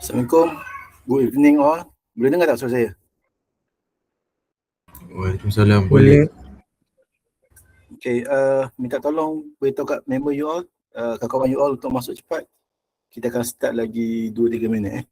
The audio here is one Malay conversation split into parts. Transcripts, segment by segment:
Assalamualaikum. Good evening all. Boleh dengar tak suara saya? Waalaikumsalam. Boleh. Okay, minta tolong beritahu kat member you all, kawan-kawan you all untuk masuk cepat. Kita akan start lagi 2-3 minit.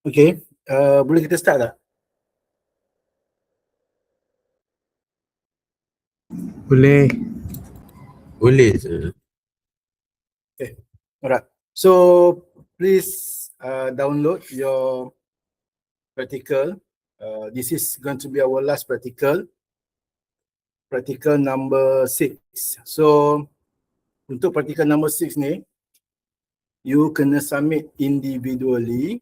Okay, boleh kita start tak? Boleh. Boleh je. Okay, alright. So, please download your practical. This is going to be our last practical number 6. So, untuk practical number 6 ni, you kena submit individually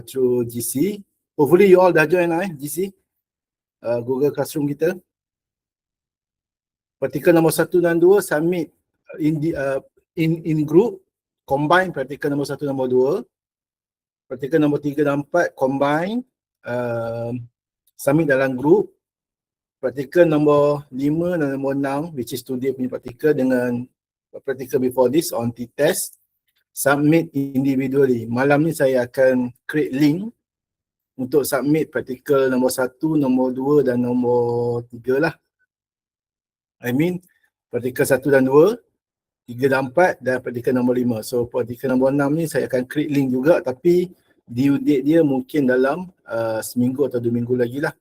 through GC. Hopefully you all dah join GC, Google Classroom kita. Practical nombor 1 dan 2 submit in group, combine practical nombor 1 dan nombor 2. Practical nombor 3 dan 4 combine, submit dalam group. Practical nombor 5 dan nombor 6, which is today punya practical, dengan practical before this on t-test, submit individually. Malam ni saya akan create link untuk submit practical nombor 1, nombor 2 dan nombor 3 lah. I mean practical 1 dan 2, 3 dan 4 dan practical nombor 5. So practical nombor 6 ni saya akan create link juga, tapi due date dia mungkin dalam seminggu atau 2 minggu lagi lah.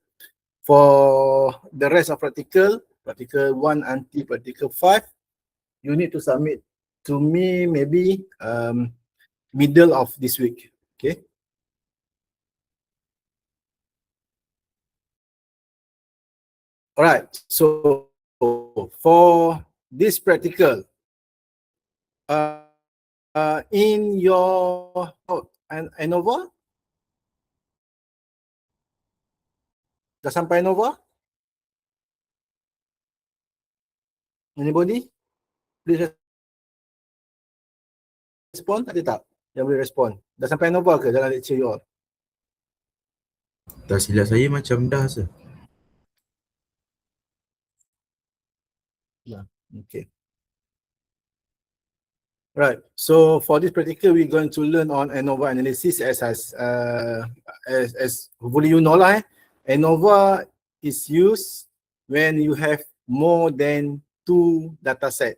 For the rest of practical 1 until practical 5, you need to submit to me maybe middle of this week. Okay. Alright, so for this practical, in your ANOVA, dah sampai ANOVA? Anybody? Please respond. Ada tak yang boleh respon? Dah sampai ANOVA ke dalam lecture you all? Tak silap saya macam dah se. Okay. Right. So for this practical, we're going to learn on ANOVA analysis as hopefully you know lah. ANOVA is used when you have more than 2 dataset.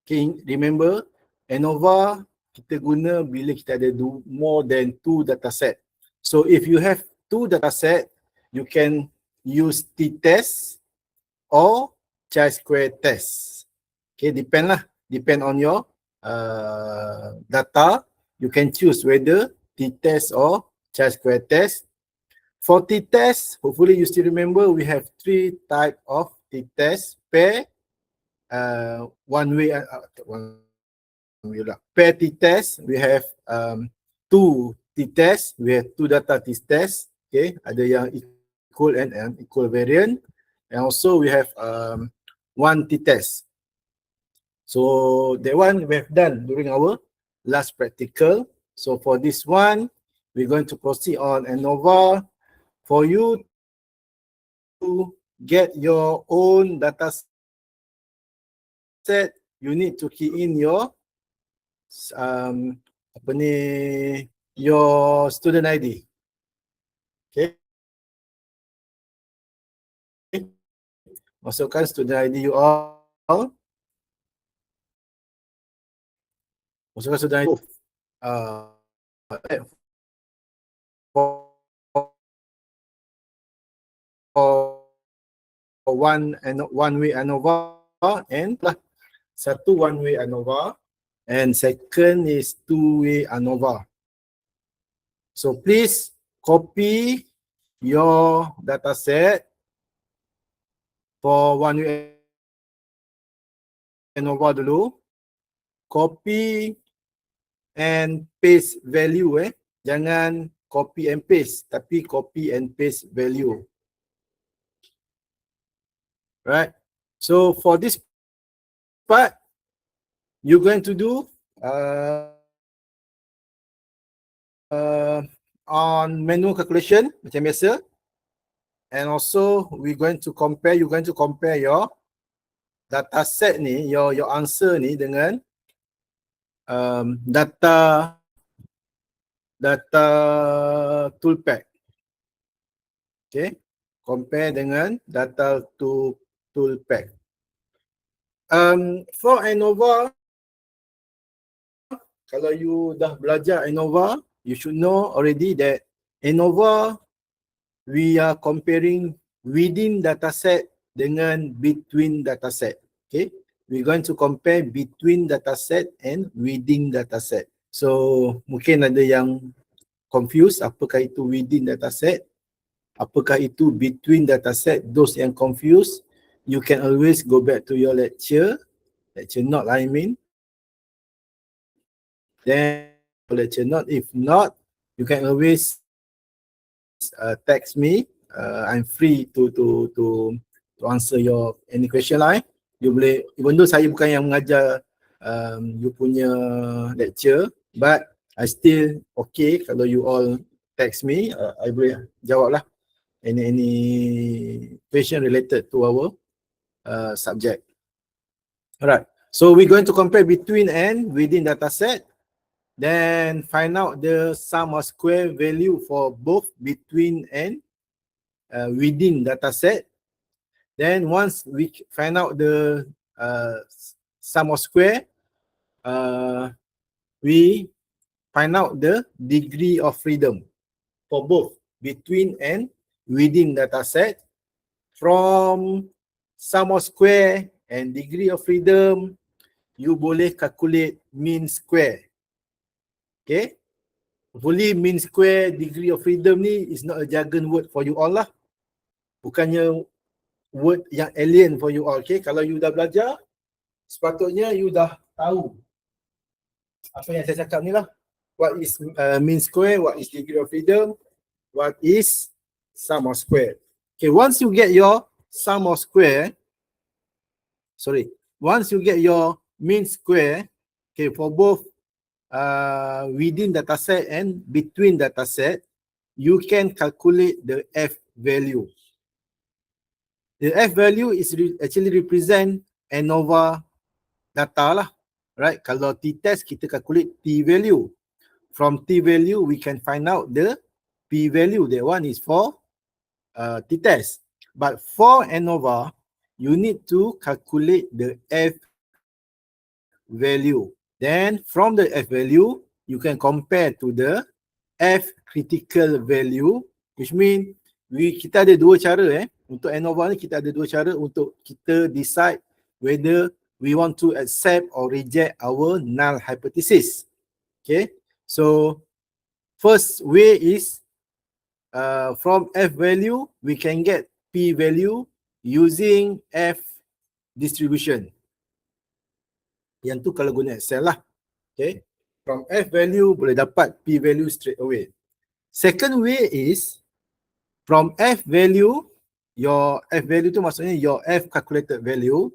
Okay, remember ANOVA kita guna bila kita ada more than 2 dataset. So if you have 2 dataset, you can use t-test or chi-square test. Okay, depend on your data. You can choose whether t-test or chi-square test. For t-test, hopefully you still remember we have 3 type of t-test: pair, one way pair t-test. We have 2 t-test. We have 2 data t-test. Okay, ada yang equal and unequal variant, and also we have 1 t-test. So that one we have done during our last practical. So for this one, we're going to proceed on ANOVA. For you to get your own data set, you need to key in your your student ID. Okay. Masukkan student ID you all. Masukkan student ID. For one way ANOVA and satu one way ANOVA, and second is two way ANOVA. So please copy your data set for one way ANOVA dulu. Copy and paste value Jangan copy and paste, tapi copy and paste value. Right. So for this part, you're going to do on manual calculation macam biasa, and also you're going to compare your data set ni, your answer ni dengan data toolpack. Okay, compare dengan data toolpack. For ANOVA, kalau you dah belajar ANOVA, you should know already that ANOVA, we are comparing within dataset dengan between dataset. Okay, we're going to compare between dataset and within dataset. So mungkin ada yang confused, apakah itu within dataset, apakah itu between dataset. Those yang confused, you can always go back to your lecture note I mean. Then lecture note. If not, you can always text me. I'm free to answer your any question lah. You boleh, even though saya bukan yang mengajar you punya lecture, but I still okay kalau you all text me. I boleh jawab lah any question related to our subject. Alright, so we're going to compare between and within dataset, then find out the sum of square value for both between and within dataset. Then once we find out the sum of square, we find out the degree of freedom for both between and within dataset. From sum of square and degree of freedom, you boleh calculate mean square. Okay, hopefully mean square, degree of freedom ni is not a jargon word for you all lah. Bukannya word yang alien for you all. Okay, kalau you dah belajar, sepatutnya you dah tahu apa yang saya cakap ni lah. What is mean square, what is degree of freedom, what is sum of square. Okay, once you get your sum of square, once you get your mean square, okay, for both within data set and between data set, you can calculate the F value. The F value is actually represent ANOVA data lah, right? Kalau t-test kita calculate t value. From t value we can find out the p value. That one is for t-test. But for ANOVA, you need to calculate the F value. Then from the F value, you can compare to the F critical value, which mean kita ada dua cara untuk ANOVA ni. Kita ada dua cara untuk kita decide whether we want to accept or reject our null hypothesis. Okay, so first way is from F value we can get P value using F distribution. Yang tu kalau guna Excel lah. Okay, from F value boleh dapat P value straight away. Second way is from F value, your F value tu maksudnya your F calculated value,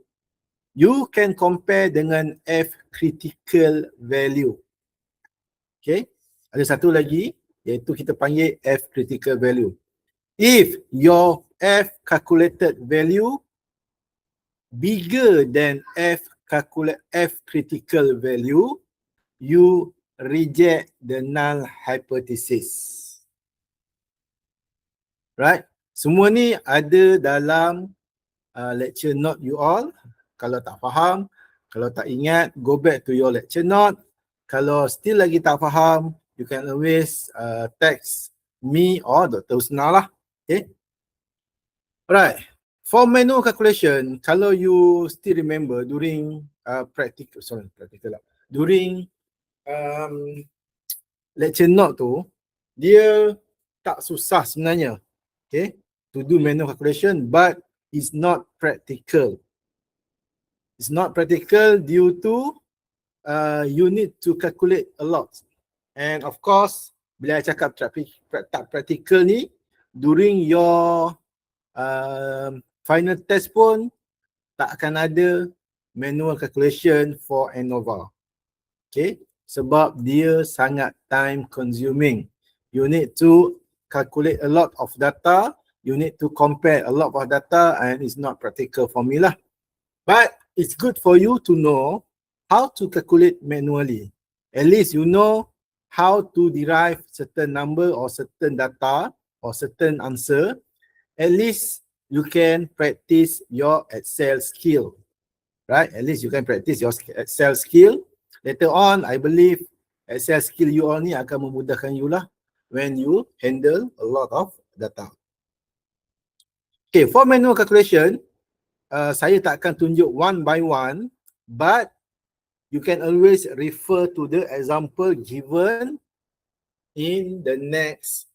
you can compare dengan F critical value. Okay, ada satu lagi iaitu kita panggil F critical value. If your F calculated value bigger than F critical value, you reject the null hypothesis. Right? Semua ni ada dalam lecture note you all. Kalau tak faham, kalau tak ingat, go back to your lecture note. Kalau still lagi tak faham, you can always text me or Dr. Husna lah. Okay? Alright. For manual calculation, kalau you still remember during during lecture note tu, dia tak susah sebenarnya, okay, to do manual calculation, but it's not practical. It's not practical due to you need to calculate a lot. And of course, bila I cakap tak practical ni, during your final test pun tak akan ada manual calculation for ANOVA. Okay, sebab dia sangat time consuming. You need to calculate a lot of data, you need to compare a lot of data, and it's not practical for me lah. But it's good for you to know how to calculate manually. At least you know how to derive certain number or certain data or certain answer. At least you can practice your Excel skill, right? At least you can practice your Excel skill. Later on, I believe Excel skill you all ni akan memudahkan you lah when you handle a lot of data. Okay, for manual calculation, saya tak akan tunjuk one by one, but you can always refer to the example given in the next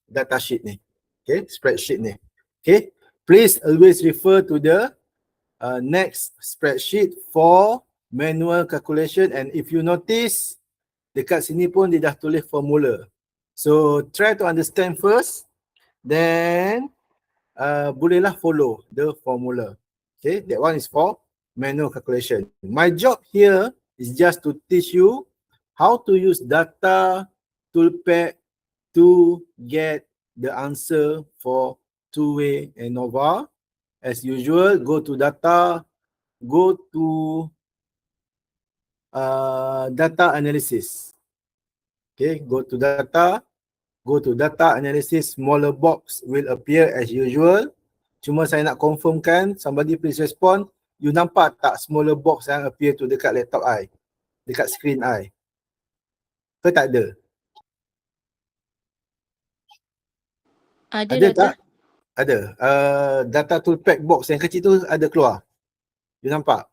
data sheet ni. Okay, spreadsheet ni. Okay, please always refer to the next spreadsheet for manual calculation, and if you notice dekat sini pun dia dah tulis formula. So try to understand first, then bolehlah follow the formula. Okay, that one is for manual calculation. My job here is just to teach you how to use data toolpath to get the answer for two-way ANOVA. As usual, go to data, go to data analysis. Okay, go to data analysis, smaller box will appear as usual. Cuma saya nak confirmkan, somebody please respond. You nampak tak smaller box yang appear tu dekat laptop I? Dekat screen I? Ke tak ada? Ada tak? Ada. Data toolpath box yang kecil tu ada keluar. You nampak?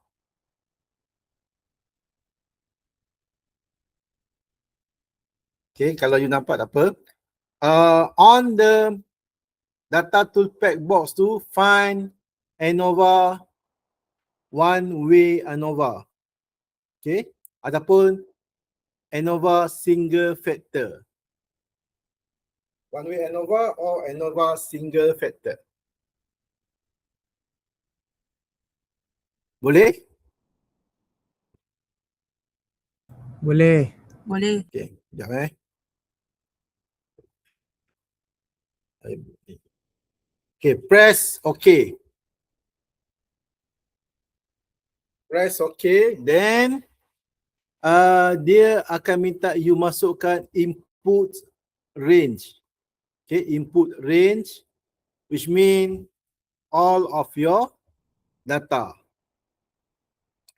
Okay, kalau you nampak tak apa. On the data toolpath box tu, find ANOVA, one-way ANOVA. Okay, ataupun ANOVA single factor. One-way ANOVA or ANOVA single factor. Boleh? Boleh. Boleh. Okey, sekejap Okay, press OK. Press OK, then dia akan minta you masukkan input range. Okay, input range, which mean all of your data.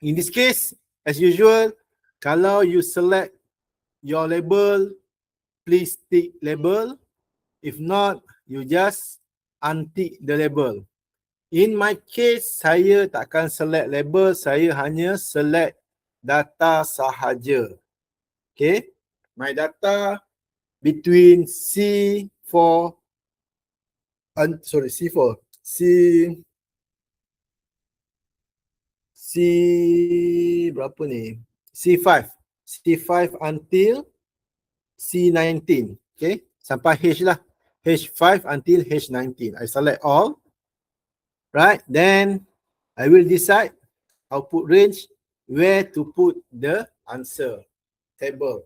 In this case, as usual, kalau you select your label, please tick label. If not, you just untick the label. In my case, saya takkan select label, saya hanya select data sahaja. Okay, my data between C4 C4 C berapa ni? C5 until C19. Okay, sampai H lah. H5 until H19. I select all. Right, then I will decide output range where to put the answer table.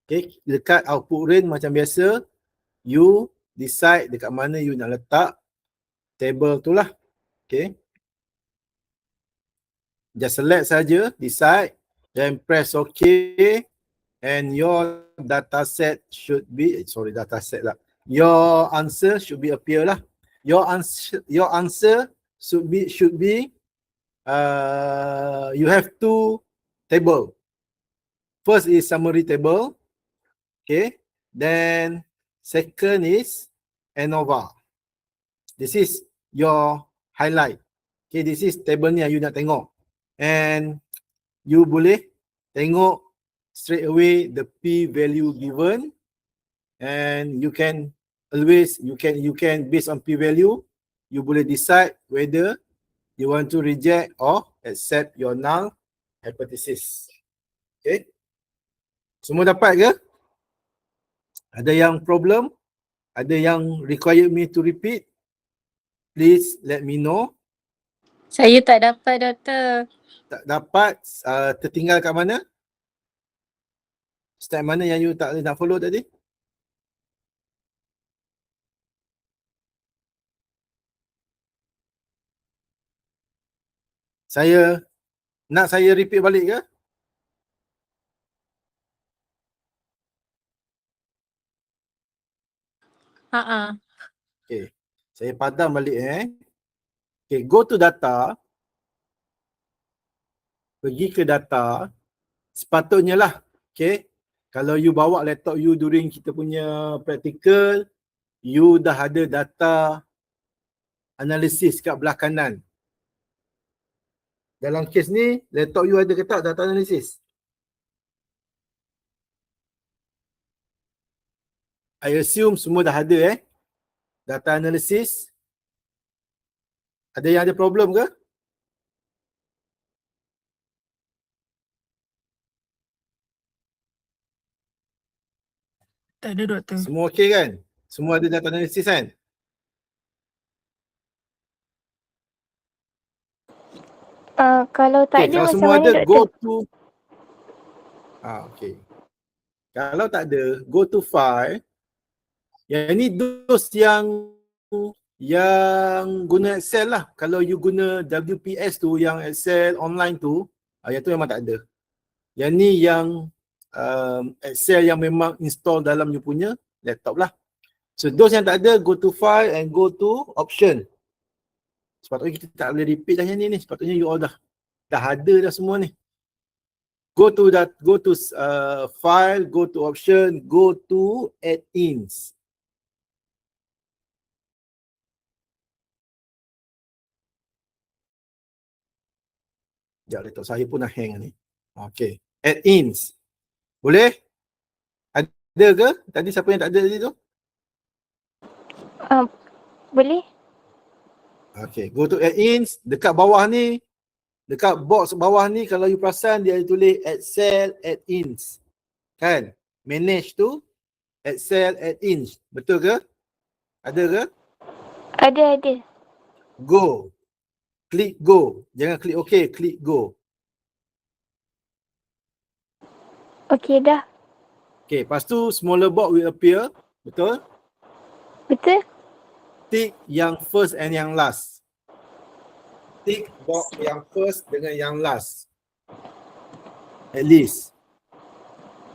Okay, dekat output range macam biasa, you decide dekat mana you nak letak table tu lah. Okay, just select saja, decide, then press OK, and your data set should be, your answer should be appear lah. Your answer should be you have two table. First is summary table, okay, then second is ANOVA. This is your highlight. Okay, this is table ni yang you nak tengok, and you boleh tengok straight away the p value given, and you can always you can based on p value you boleh decide whether you want to reject or accept your null hypothesis. Okay, semua dapat ke? Ada yang problem? Ada yang require me to repeat? Please let me know. Saya tak dapat, Doktor. Tak dapat, tertinggal kat mana? Step mana yang you tak nak follow tadi? Nak saya repeat balik ke? Okay, saya padam balik Okay, go to data. Pergi ke data. Sepatutnya lah, okay, kalau you bawa laptop you during kita punya practical, you dah ada data analisis kat belah kanan. Dalam kes ni, laptop you ada ke tak data analisis? I assume semua dah ada data analisis. Ada yang ada problem ke? Tak ada, Doktor. Semua okey kan? Semua ada data analisis kan? Kalau tak Okay, ada kalau macam semua mana, ada, Doktor? go to okay. Kalau tak ada, go to file. Yang ni those yang guna Excel lah. Kalau you guna WPS tu, yang Excel online tu, yang tu memang tak ada. Yang ni yang Excel yang memang install dalam you punya laptop lah. So those yang tak ada, go to file and go to option. Sepatutnya kita tak boleh repeat dah yang ni. Sepatutnya you all dah ada dah semua ni. Go to file, go to option, go to add-ins. Sekejap, laptop saya pun dah hang ni. Okay, add-ins. Boleh? Ada ke? Tadi siapa yang tak ada tadi tu? Boleh? Okay, go to add-ins. Dekat bawah ni, dekat box bawah ni, kalau you perasan dia tulis Excel add-ins. Kan? Manage tu Excel add-ins. Betul ke? Ada ke? Ada. Go. Klik go. Jangan klik OK, klik go. Okey dah. Okay, lepas tu smaller box will appear. Betul? Betul? Tick yang first and yang last. Tick box yang first dengan yang last. At least.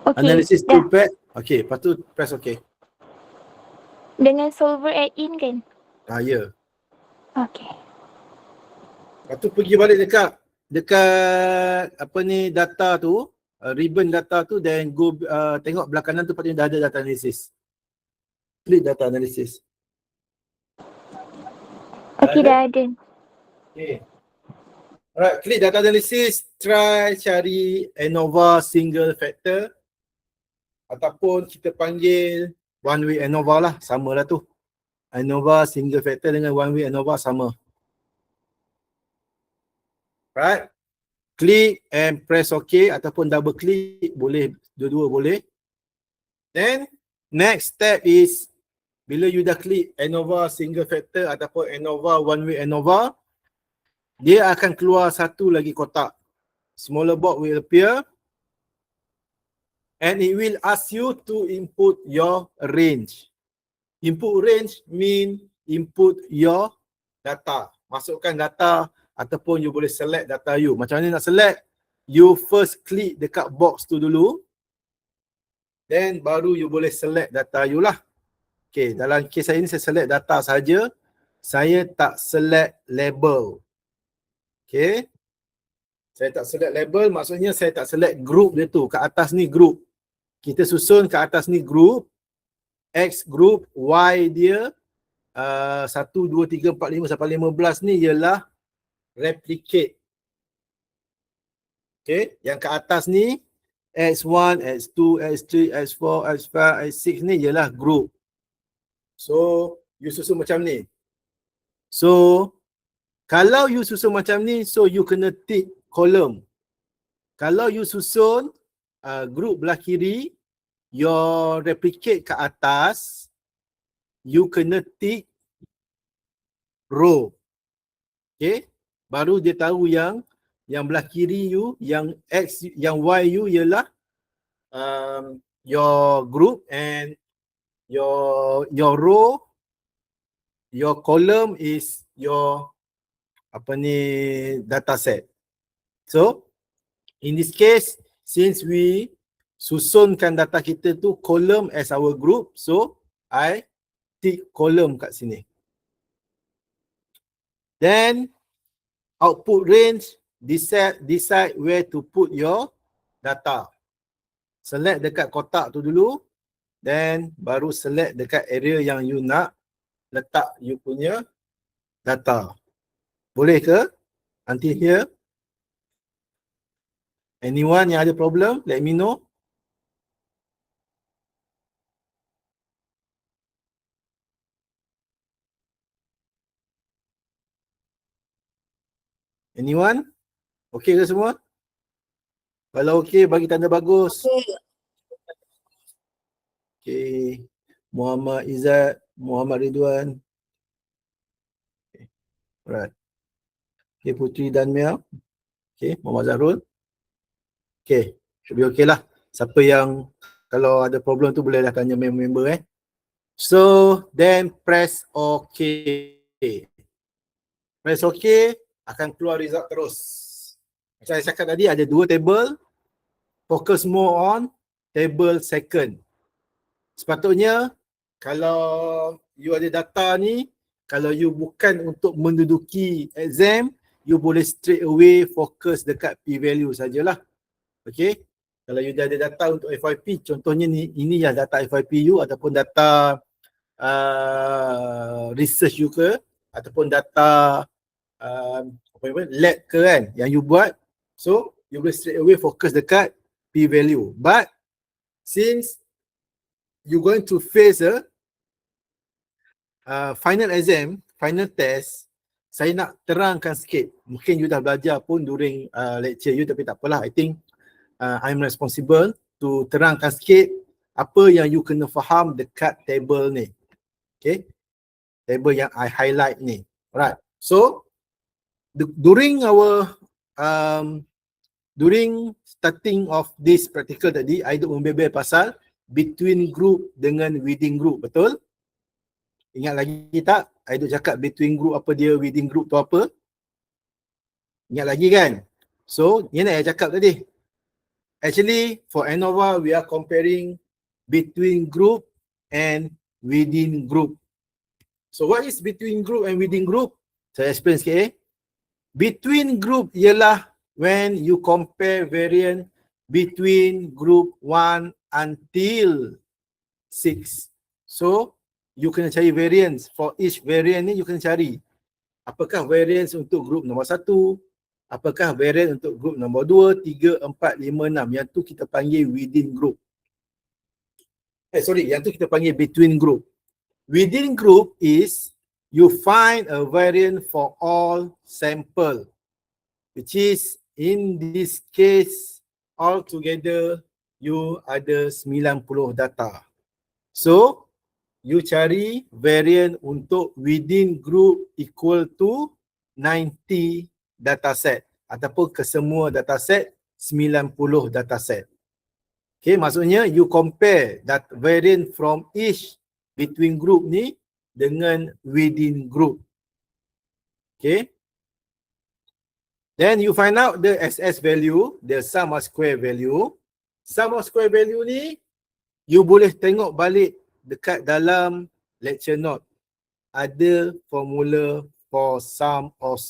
Okey. Analysis Dah. toolpad. Okay, lepas tu press OK. Dengan solver add-in kan? Ya. Okey. Lepas tu pergi balik dekat apa ni data tu, ribbon data tu, dan go tengok belah kanan tu patutnya dah ada data analysis. Klik data analysis. Okey, dah ada. Okay. Alright, klik data analysis, try cari ANOVA single factor ataupun kita panggil one way ANOVA lah, sama lah tu. ANOVA single factor dengan one way ANOVA sama. Right, klik and press OK ataupun double klik, boleh, dua-dua boleh. Then next step is bila you dah klik ANOVA single factor ataupun ANOVA one way ANOVA, dia akan keluar satu lagi kotak. Smaller box will appear and it will ask you to input your range. Input range mean input your data. Masukkan data ataupun you boleh select data you. Macam mana nak select? You first klik dekat box tu dulu. Then baru you boleh select data you lah. Okay, dalam kes saya ni saya select data saja. Saya tak select label. Okay. Saya tak select label, maksudnya saya tak select group dia tu. Kat atas ni group. Kita susun kat atas ni group. X group, Y dia 1, 2, 3, 4, 5 sampai 15 ni ialah replicate. Okay, yang kat atas ni X1, X2, X3, X4, X5, X6 ni ialah group. So, you susun macam ni. So, kalau you susun macam ni, so you kena tick column. Kalau you susun group belah kiri, your replicate kat atas, you kena tick row. Okay, baru dia tahu yang belah kiri you, yang X, yang Y you ialah your group, and your row, your column is your apa ni data set. So in this case, since we susunkan data kita tu column as our group, so I tick column kat sini. Then output range, decide where to put your data. Select dekat kotak tu dulu, then baru select dekat area yang you nak letak you punya data. Boleh ke? Until here? Anyone yang ada problem, let me know. Anyone? Okay ke semua? Kalau okay, bagi tanda bagus. Okay. Muhammad Izzat, Muhammad Ridwan. Okay. Alright. Okay, Putri Danmia. Okay, Muhammad Zahrul. Okay, should be okay lah. Siapa yang kalau ada problem tu boleh dah tanya member. So, then press OK. Press OK, akan keluar result terus. Macam saya cakap tadi, ada dua table. Focus more on table second. Sepatutnya, kalau you ada data ni, kalau you bukan untuk menduduki exam, you boleh straight away fokus dekat p-value sajalah. Okay. Kalau you dah ada data untuk FYP, contohnya ni, ini ya data FYP you ataupun data research you ke, ataupun data lab ke kan, yang you buat. So, you boleh straight away fokus dekat p-value. But, since you going to face a final exam, final test, saya nak terangkan sikit. Mungkin you dah belajar pun during lecture you, tapi tak apalah. I think I'm responsible to terangkan sikit apa yang you kena faham dekat table ni. Okay, table yang I highlight ni. Alright, so during our during starting of this practical tadi, I duk membebel pasal between group dengan within group, betul? Ingat lagi tak? I duk cakap between group apa dia, within group tu apa? Ingat lagi kan? So, ni nak saya cakap tadi. Actually, for ANOVA, we are comparing between group and within group. So, what is between group and within group? Saya explain sikit Between group ialah when you compare variant between group 1 until 6. So, you kena cari variance. For each variant ni, you kena cari. Apakah variance untuk group nombor 1? Apakah variant untuk group nombor 2, 3, 4, 5, 6. Yang tu kita panggil within group. Yang tu kita panggil between group. Within group is you find a variant for all sample, which is in this case altogether you ada 90 data. So you cari variant untuk within group equal to 90 dataset ataupun kesemua dataset 90 dataset. Okay, maksudnya you compare that variant from each between group ni dengan within group. Okay. Then you find out the SS value, the sum of square value. Sum of square value ni you boleh tengok balik dekat dalam lecture note. Ada formula for sum of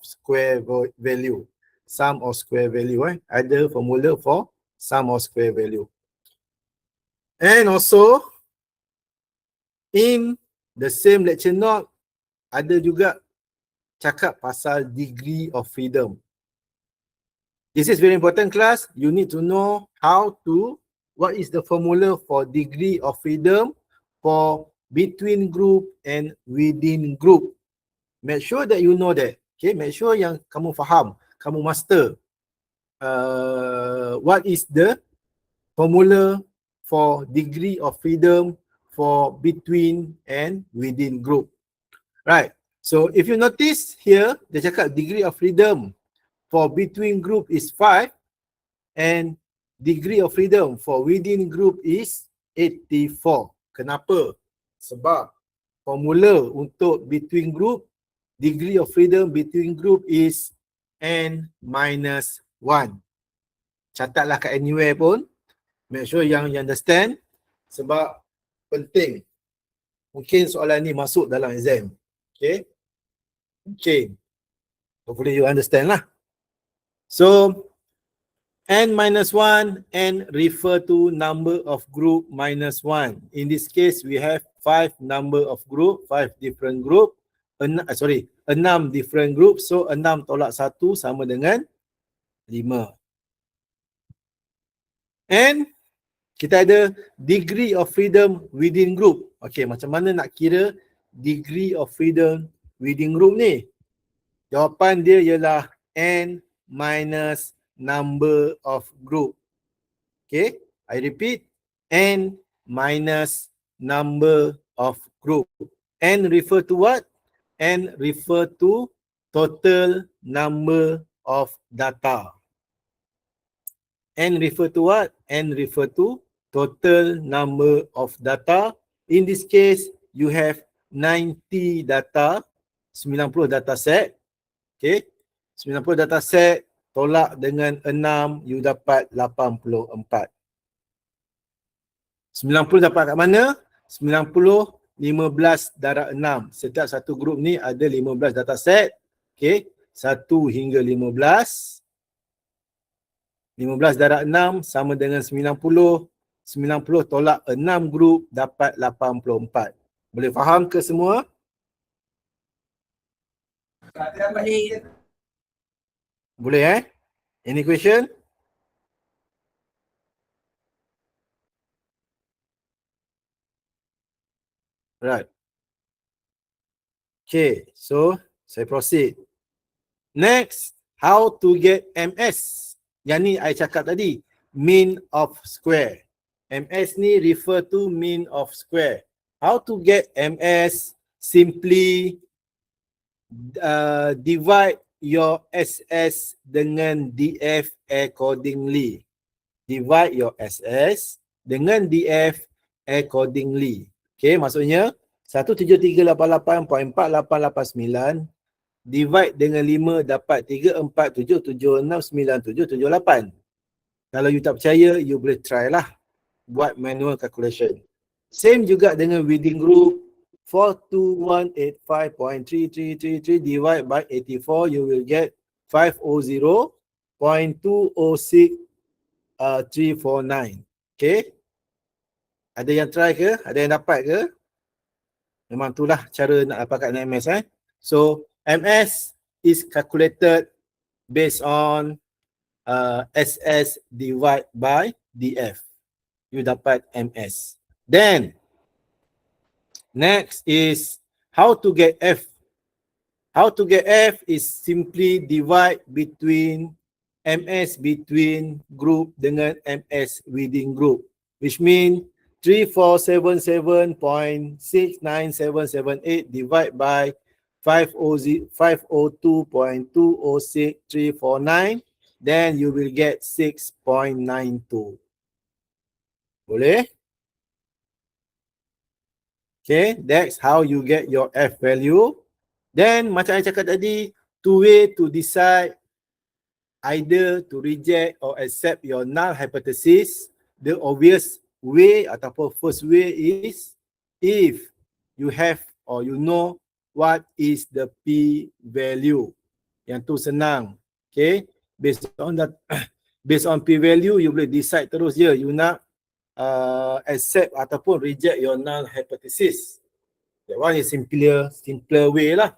square value. Sum of square value ada formula for sum of square value. And also in the same lecture note ada juga cakap pasal degree of freedom. This is very important class. You need to know what is the formula for degree of freedom for between group and within group. Make sure that you know that. Okay, make sure yang kamu faham, kamu master what is the formula for degree of freedom for between and within group. Right. So if you notice here, dia cakap degree of freedom for between group is 5 and degree of freedom for within group is 84. Kenapa? Sebab formula untuk between group, degree of freedom between group is n minus 1. Catatlah kat anywhere pun. Make sure yang you understand sebab penting. Mungkin soalan ni masuk dalam exam. Okay. Okay. Hopefully you understand lah. So, n minus 1, n refer to number of group minus 1. In this case, we have 5 number of group, 5 different group. 6 different group. So, 6 tolak 1 sama dengan 5. And kita ada degree of freedom within group. Okay, macam mana nak kira degree of freedom within group ni? Jawapan dia ialah n minus number of group. Okay, I repeat, n minus number of group. N refer to what? N refer to total number of data. N refer to what? N refer to total number of data. In this case, you have 90 data, 90 data set. Okay, 90 data set tolak dengan 6, you dapat 84. 90 dapat kat mana? 90, 15 darab 6. Setiap satu grup ni ada 15 data set. Okay, 1 hingga 15. 15 darab 6 sama dengan 90. 90 tolak 6 grup dapat 84. Boleh faham ke semua? Boleh Any question? Right. Okay, so saya proceed. Next, how to get MS. Yang ni I cakap tadi, mean of square. MS ni refer to mean of square. How to get MS? Simply divide your SS dengan DF accordingly. Divide your SS dengan DF accordingly. Okay, maksudnya 17388.4889 divide dengan 5 dapat 34776978. Kalau you tak percaya, you boleh try lah buat manual calculation. Same juga dengan within group 42185.3333 divide by 84, you will get 500.206 Okay. Ada yang try ke? Ada yang dapat ke? Memang itulah cara nak dapatkan MS. So MS is calculated based on SS divide by DF. You dapat MS. Then next is how to get F. How to get F is simply divide between MS between group dengan MS within group, which mean 3477.69778 divide by 502.206.349, then you will get 6.92. Boleh? Okay, that's how you get your F value. Then macam saya cakap tadi, two way to decide either to reject or accept your null hypothesis. The obvious way ataupun first way is if you have or you know what is the P value. Yang tu senang. Okay, based on that, based on P value, you boleh decide terus je you nak accept ataupun reject your null hypothesis. That one is simpler way lah.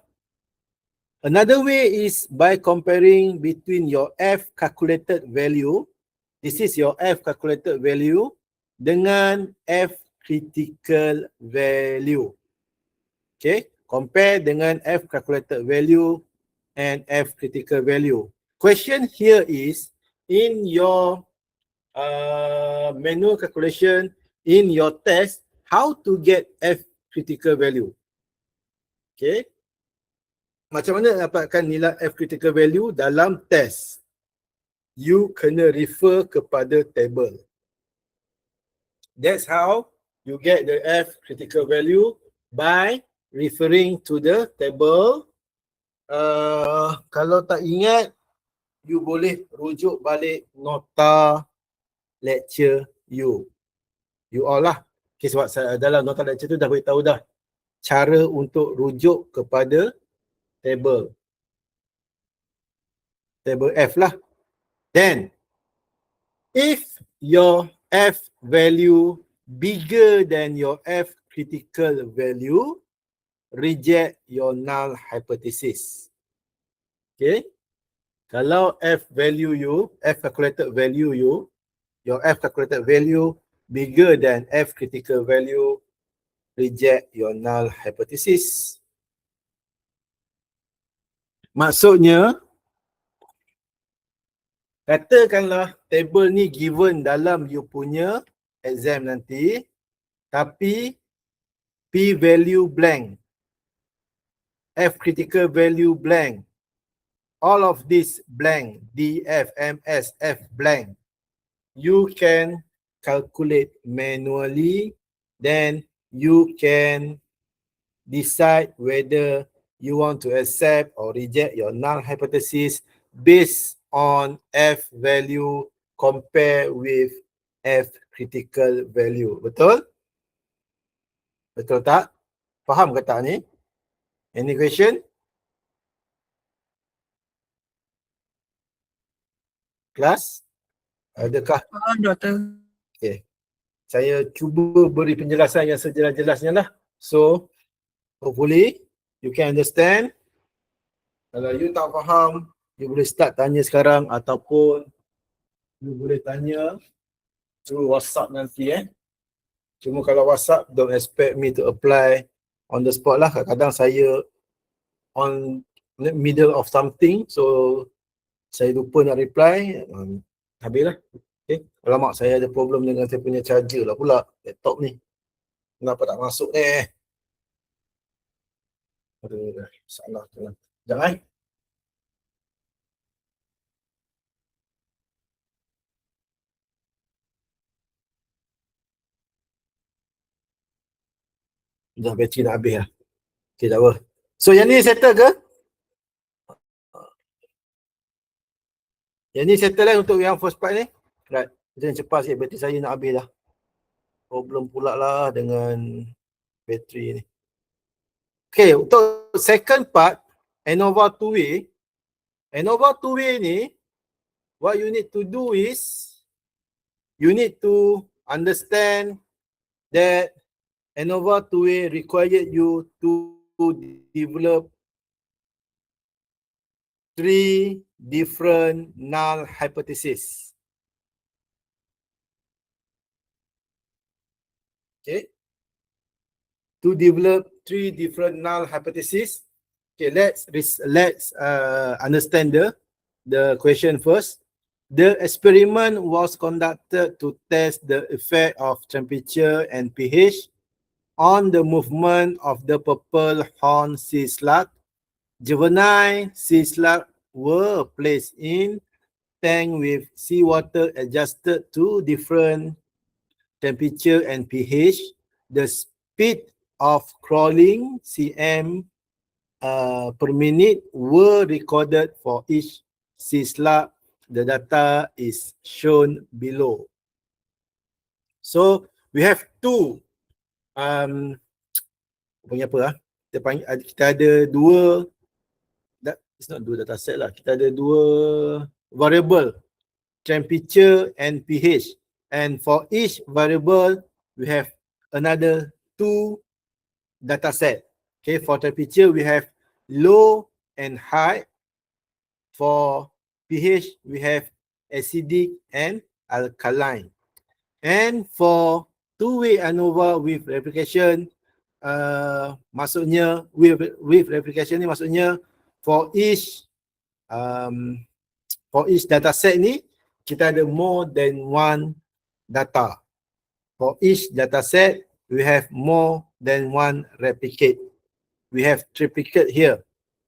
Another way is by comparing between your F calculated value, this is your F calculated value, dengan F critical value. Okay, compare dengan F calculated value and F critical value. Question here is, in your manual calculation, in your test, how to get F critical value. Okay, macam mana dapatkan nilai F critical value dalam test? You kena refer kepada table. That's how you get the F critical value, by referring to the table. Kalau tak ingat, you boleh rujuk balik nota lecture you all lah. Okay, sebab saya dalam nota lecture tu dah beritahu dah cara untuk rujuk kepada table F lah. Then if your F value bigger than your F critical value, reject your null hypothesis. Okay, kalau F calculated value your F calculated value bigger than F critical value, reject your null hypothesis. Maksudnya, katakanlah table ni given dalam you punya exam nanti, tapi P value blank, F critical value blank, all of this blank, D, F, M, S, F blank. You can calculate manually, then you can decide whether you want to accept or reject your null hypothesis based on F value compare with F critical value. Betul? Betul tak? Faham ke tak ni? Any question? Kelas? Adakah? Faham, Doktor. Okay. Saya cuba beri penjelasan yang sejelas-jelasnya lah. So, hopefully you can understand. Kalau you tak faham, you boleh start tanya sekarang ataupun you boleh tanya through WhatsApp nanti. Cuma kalau WhatsApp, don't expect me to apply on the spot lah. Kadang-kadang saya on the middle of something, so saya lupa nak reply. Habislah. Okay. Alamak, saya ada problem dengan saya punya charger lah pula laptop ni. Kenapa tak masuk ni? Aduh, salah. Jangan. Dah bateri nak habis lah. Okay, tak apa. So yang ni settle ke? Yang ni settle lah untuk yang first part ni. Right. Kita cepat sikit, bateri saya nak habis dah. Problem pula lah dengan bateri ni. Okay, untuk second part, ANOVA two-way. ANOVA two-way ni, what you need to do is, you need to understand that ANOVA two-way required you to develop 3 different null hypotheses. Okay. To develop 3 different null hypotheses. Okay, let's understand the question first. The experiment was conducted to test the effect of temperature and pH on the movement of the purple horn sea slug. Juvenile sea slug were placed in tank with seawater adjusted to different temperature and pH. The speed of crawling cm per minute were recorded for each sea slug. The data is shown below. So we have two kita ada dua, it's not dua data set lah, kita ada dua variable, temperature and pH, and for each variable we have another 2 data set. Okay, for temperature we have low and high. For pH we have acidic and alkaline. And for two-way ANOVA with replication, maksudnya with replication ni maksudnya for each data set ni kita ada more than one data. For each data set we have more than one replicate. We have triplicate here.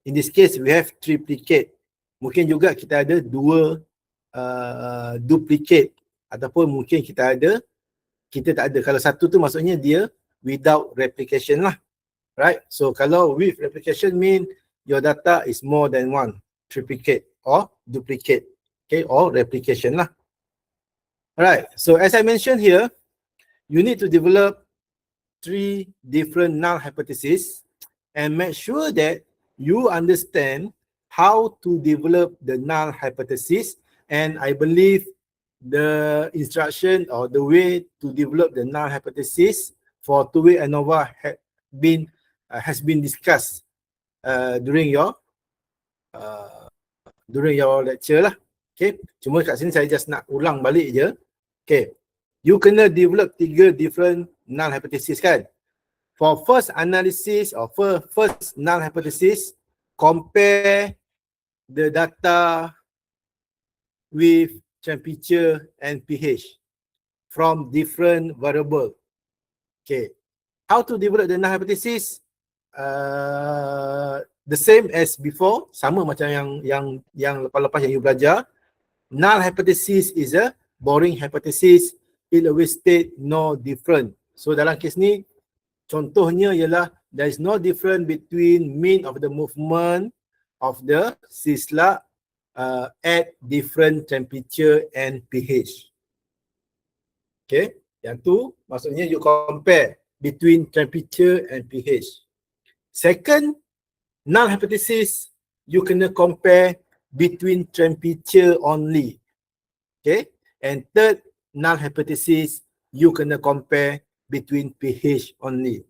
In this case we have triplicate. Mungkin juga kita ada dua duplicate, ataupun mungkin kita tak ada. Kalau satu tu maksudnya dia without replication lah. Right? So kalau with replication mean your data is more than one, triplicate or duplicate. Okay, or replication lah. Alright, so as I mentioned here, you need to develop 3 different null hypotheses and make sure that you understand how to develop the null hypothesis. And I believe the instruction or the way to develop the null hypothesis for two-way ANOVA has been discussed during your lecture lah. Okay, cuma kat sini saya just nak ulang balik je. Okay, you kena develop 3 different null hypothesis kan. For first analysis or first null hypothesis, compare the data with temperature and pH from different variable. Okay, how to develop the null hypothesis? The same as before, sama macam yang lepas-lepas yang you belajar. Null hypothesis is a boring hypothesis. It always state no different. So dalam kes ni, contohnya ialah there is no difference between mean of the movement of the sea slug at different temperature and pH. Okay, yang tu maksudnya you compare between temperature and pH. Second null hypothesis, you kena compare between temperature only. Okay, and third null hypothesis, you kena compare between pH only.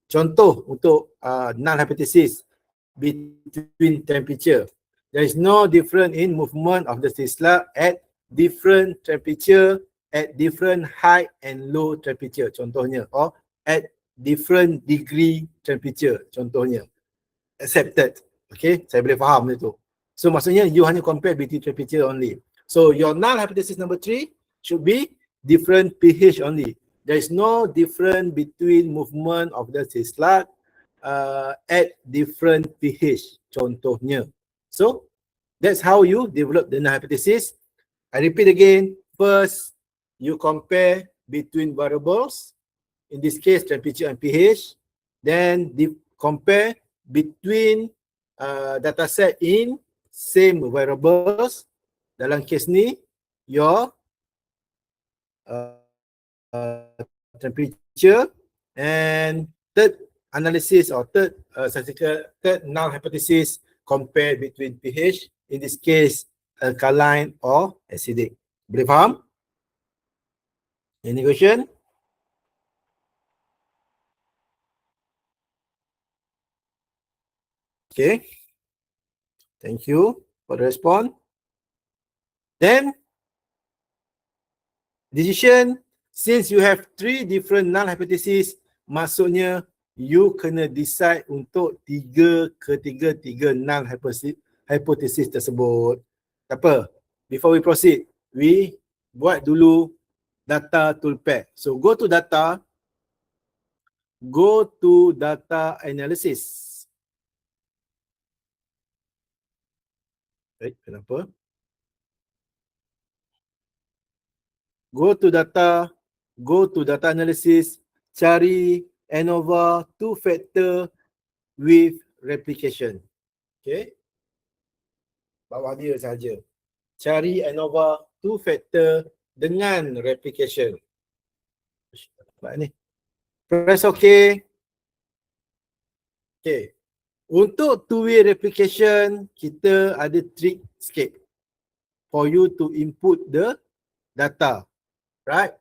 Contoh untuk null hypothesis between temperature. There is no difference in movement of the sea slug at different temperature, at different high and low temperature, contohnya, or at different degree temperature, contohnya. Accepted. Okay, saya boleh faham itu. So maksudnya you hanya compare between temperature only. So your null hypothesis number 3 should be different pH only. There is no difference between movement of the sea slug at different pH, contohnya. So that's how you develop the null hypothesis. I repeat again. First, you compare between variables. In this case, temperature and pH. then compare between dataset in same variables. Dalam kes ni, your temperature, and third analysis or third statistical, third null hypothesis, compare between pH, in this case alkaline or acidic. Boleh faham? Any question? Okay. Thank you for the response. Then, decision, since you have 3 different null hypothesis, maksudnya you kena decide untuk 3 null hypothesis tersebut. Tak apa, before we proceed, we buat dulu data toolpath. So go to data analysis. Kenapa? Go to data analysis, cari ANOVA 2 factor with replication. Okay. Bawah dia saja. Cari ANOVA 2 factor dengan replication. Nampak ni. Press OK. Okay. Untuk two-way replication, kita ada trick sikit for you to input the data. Right?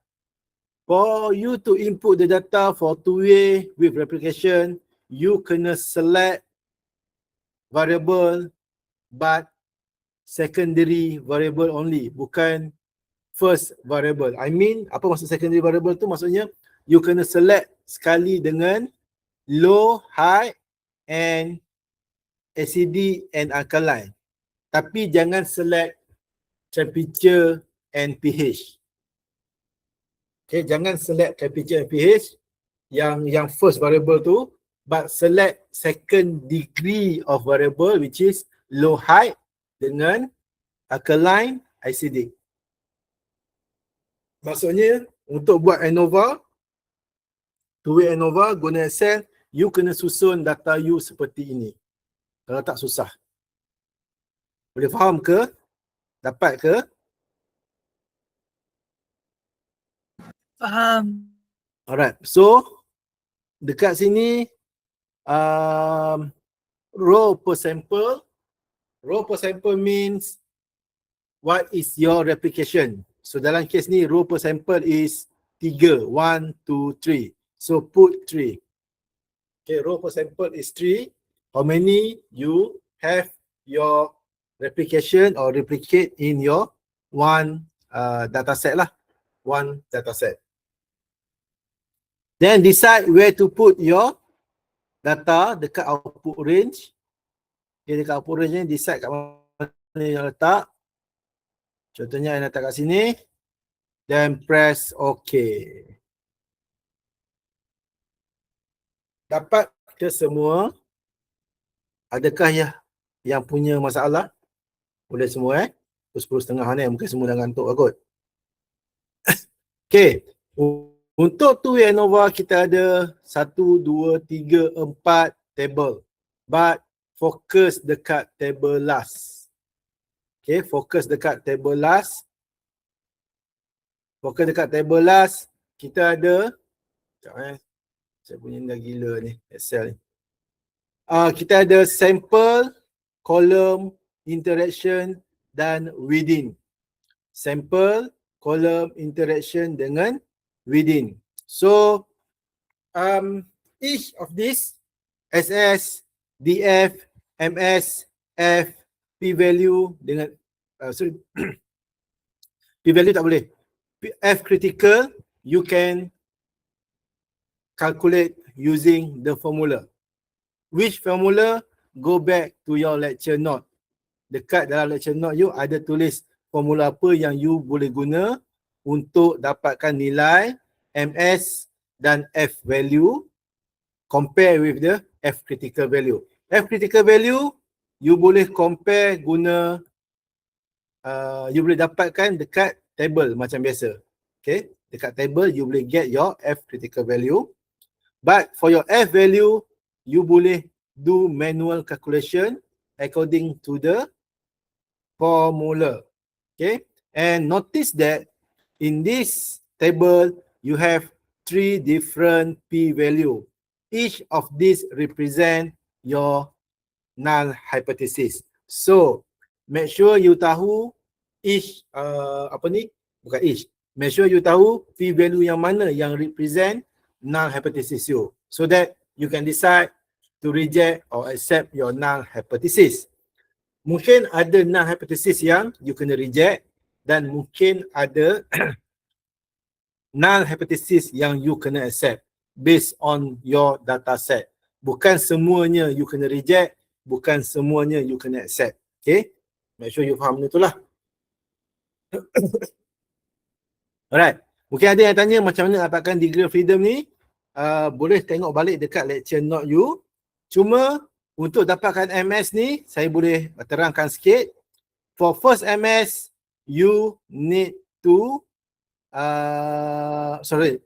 For you to input the data for two-way with replication, you kena select variable but secondary variable only, bukan first variable. I mean, apa maksud secondary variable tu? Maksudnya, you kena select sekali dengan low, high and acidic and alkaline. Tapi jangan select temperature and pH. Okay, jangan select temperature and pH yang first variable tu, but select second degree of variable which is low, high dengan alkaline, acidic. Maksudnya untuk buat ANOVA, two-way ANOVA guna Excel, you kena susun data you seperti ini. Kalau tak susah. Boleh faham ke? Dapat ke? Faham. Alright, so dekat sini row per sample. Row per sample means what is your replication. So dalam kes ni row per sample is 3. 1, 2, 3. So put 3. Okay, row per sample is 3. How many you have your replication or replicate in your one data set lah. One data set. Then decide where to put your data dekat output range. Okay, dekat output range ni decide kat mana yang letak. Contohnya yang letak kat sini. Then press OK. Dapat ke semua? Adakah yang punya masalah? Boleh semua 10.30 ni, mungkin semua dah ngantuk kot. Okay. Untuk two-way ANOVA kita ada 1, 2, 3, 4 table. But fokus dekat table last. Okay, fokus dekat table last. Fokus dekat table last, kita ada, sekejap saya punya dah gila ni, Excel ni. Kita ada sample, column, interaction dan within. Sample, column, interaction dengan within. So, each of this, SS, DF, MS, F, P-value dengan, P-value tak boleh. F critical, you can calculate using the formula. Which formula? Go back to your lecture note. Dekat dalam lecture note you ada tulis formula apa yang you boleh guna untuk dapatkan nilai MS dan F value compare with the F critical value. F critical value you boleh compare guna you boleh dapatkan dekat table macam biasa. Okay, dekat table you boleh get your F critical value. But for your F value, you boleh do manual calculation according to the formula. Okay, and notice that in this table, you have 3 different P value. Each of these represent your null hypothesis. So, make sure you tahu each, make sure you tahu P value yang mana yang represent null hypothesis you. So that you can decide to reject or accept your null hypothesis. Mungkin ada null hypothesis yang you kena reject dan mungkin ada null hypothesis yang you kena accept based on your data set. Bukan semuanya you kena reject, bukan semuanya you kena accept. Okay, make sure you faham itulah. Alright, mungkin ada yang tanya macam mana dapatkan degree of freedom ni. Boleh tengok balik dekat lecture note you. Cuma untuk dapatkan MS ni, saya boleh terangkan sikit. For first MS, you need to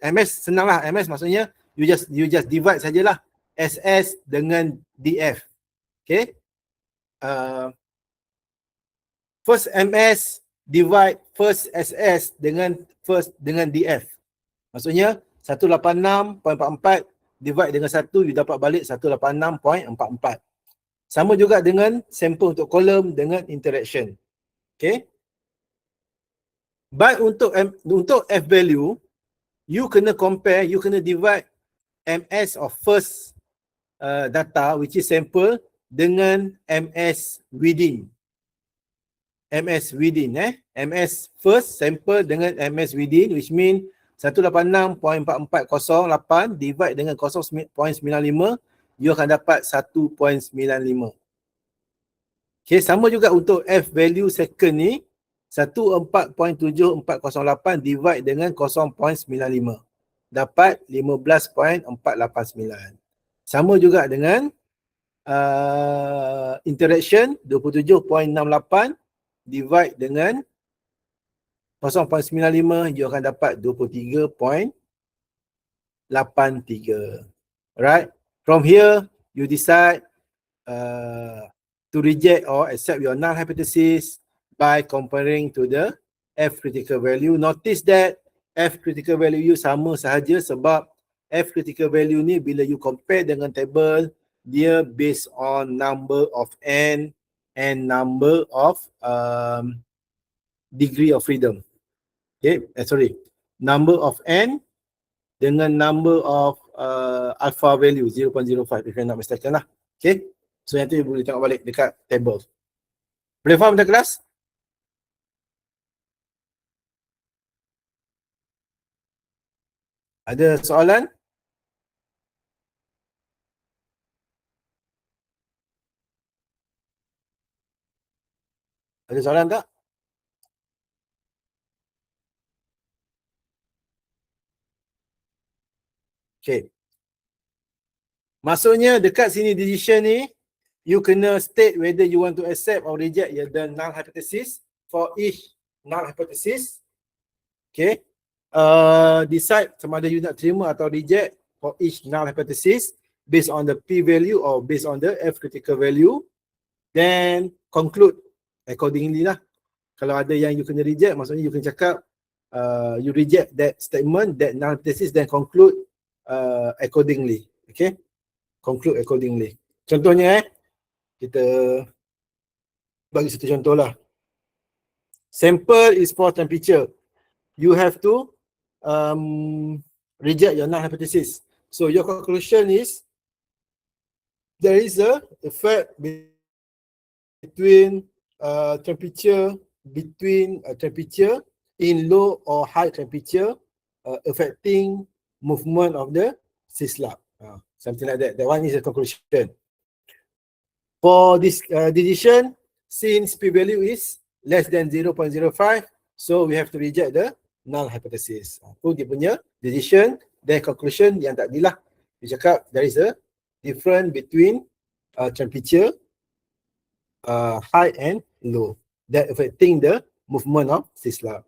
MS senang lah. MS maksudnya you just divide sajalah SS dengan DF. Okay. First MS divide first SS dengan DF. Maksudnya 186.44 divide dengan 1, you dapat balik 186.44. Sama juga dengan sampel untuk kolom dengan interaction. Okay. But untuk F value, you kena compare, you kena divide MS of first data which is sample dengan MS within. MS within MS first sample dengan MS within, which mean 186.4408 divide dengan 0.95, you akan dapat 1.95. Okay, sama juga untuk F value second ni, 14.7408 divide dengan 0.95, dapat 15.489. Sama juga dengan interaction 27.68 divide dengan 0.95, you akan dapat 23.83. Alright, from here you decide to reject or accept your null hypothesis by comparing to the F critical value. Notice that F critical value you sama sahaja sebab F critical value ni bila you compare dengan table, dia based on number of N and number of degree of freedom. Okay, number of N dengan number of alpha value 0.05 if you're not mistaken lah. Okay, so nanti boleh tengok balik dekat table. Boleh faham dah kelas? Ada soalan? Ada soalan tak? Okay. Maksudnya dekat sini decision ni, you kena state whether you want to accept or reject the null hypothesis for each null hypothesis. Okay. Decide sama ada you nak terima atau reject for each null hypothesis based on the P value or based on the F critical value. Then conclude accordingly lah. Kalau ada yang you kena reject, maksudnya you kena cakap you reject that statement, that null hypothesis, then conclude accordingly. Okay, conclude accordingly. Contohnya kita bagi satu contoh lah. Sample is for temperature. You have to reject your null hypothesis. So your conclusion is there is a effect between temperature in low or high temperature affecting movement of the syslab. Something like that. That one is a conclusion. For this decision, since P value is less than 0.05, so we have to reject the null hypothesis. Itu dia punya decision, then conclusion yang tadi lah. Dia cakap there is a difference between temperature high and low that affecting the movement of syslab.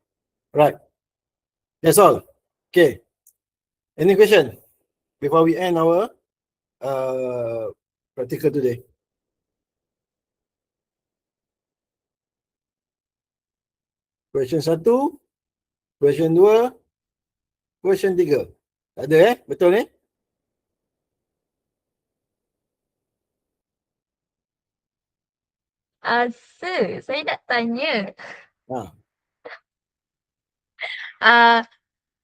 Right. That's all. Okay. Any question? before we end our practical today. Question 1, question 2, question 3. Tak ada betul ni? Sir, saya nak tanya. Ha.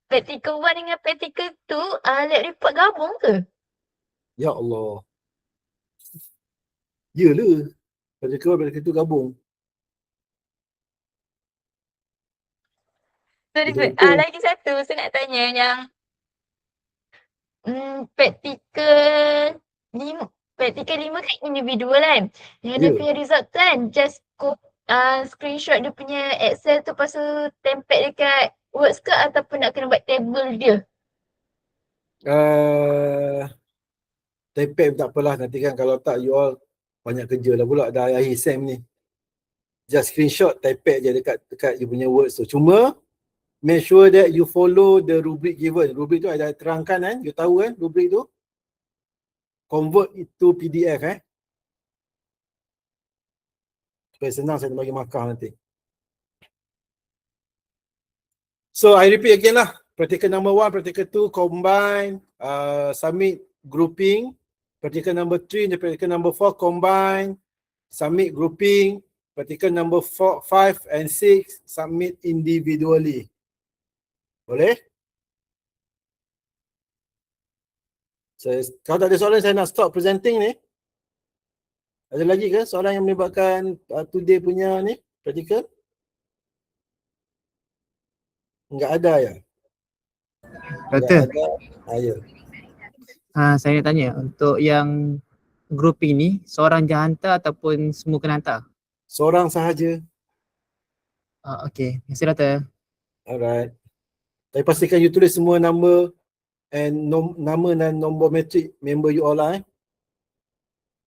Practical 1 dengan practical 2, lab report gabung ke? Ya Allah. Yalah. Practical tu gabung. Sorry, Betul-betul. lagi satu saya nak tanya yang practical 5 kan individual kan? Yang dia Ya. punya result tu kan just screenshot dia punya Excel tu lepas tu template dekat Words ke ataupun nak kena buat table dia? Type tak apalah, nanti kan kalau tak you all banyak kerja lah pula dah akhir sem ni. Just screenshot, type je dekat you punya words tu. Cuma make sure that you follow the rubric given. Rubric tu ada terangkan kan, you tahu kan rubric tu. Convert itu PDF supaya senang saya bagi markah nanti. So I repeat again lah. Practical number 1, practical 2, combine, submit grouping. Practical number 3 dan practical number 4, combine, submit grouping. Practical number 4, 5 and 6, submit individually. Boleh? Kalau tak ada soalan, saya nak stop presenting ni. Ada lagi ke soalan yang melibatkan today punya ni, practical? Enggak ada ya? Doktor, Ya. saya nak tanya untuk yang grouping ni seorang je hantar ataupun semua kena hantar? Seorang sahaja. Okey, terima kasih doktor. Alright. Tapi pastikan you tulis semua nama and nama dan nombor matrik member you all lah.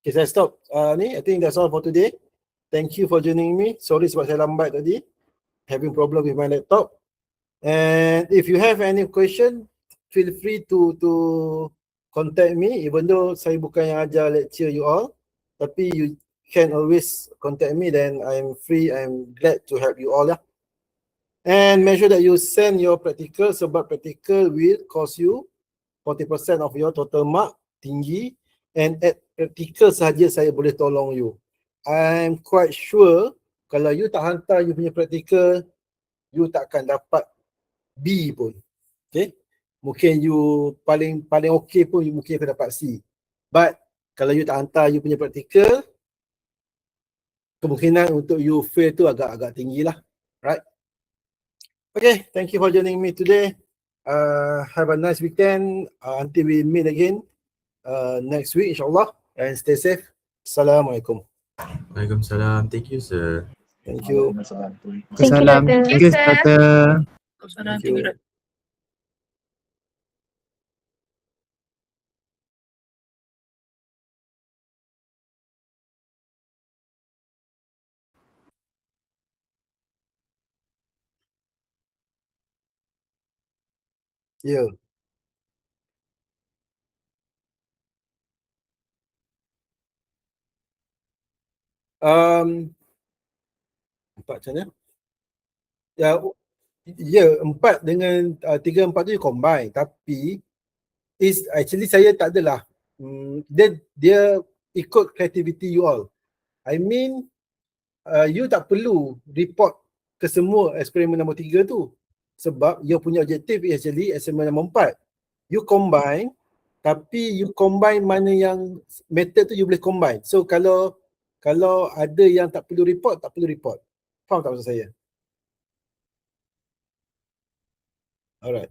Okay, saya stop ni. I think that's all for today. Thank you for joining me. Sorry sebab saya lambat tadi. Having problem with my laptop. And if you have any question, feel free to contact me. Even though saya bukan yang ajar lecture you all, tapi you can always contact me. Then I'm free. I'm glad to help you all lah. And make sure that you send your practical sebab practical will cost you 40% of your total mark, tinggi. And at practical sahaja saya boleh tolong you. I'm quite sure kalau you tak hantar you punya practical, you takkan dapat B pun. Okay. Mungkin you paling okay pun you mungkin akan dapat C. But kalau you tak hantar you punya practical, kemungkinan untuk you fail tu agak tinggi lah. Right? Okay, thank you for joining me today. Have a nice weekend until we meet again next week insyaAllah, and stay safe. Assalamualaikum. Waalaikumsalam. Thank you, sir. Thank you. Thank you, Salam. doktor. Thank you doktor. Thank you. Ya. Empat macam mana? Ya, 4 dengan 3, 4 tu combine. Tapi actually saya tak adalah. Dia ikut creativity you all. I mean, you tak perlu report ke semua eksperimen nombor 3 tu. Sebab you punya objektif actually eksperimen nombor 4. You combine, tapi you combine mana yang method tu you boleh combine. So kalau ada yang tak perlu report, tak perlu report. Faham tak maksud saya? Alright.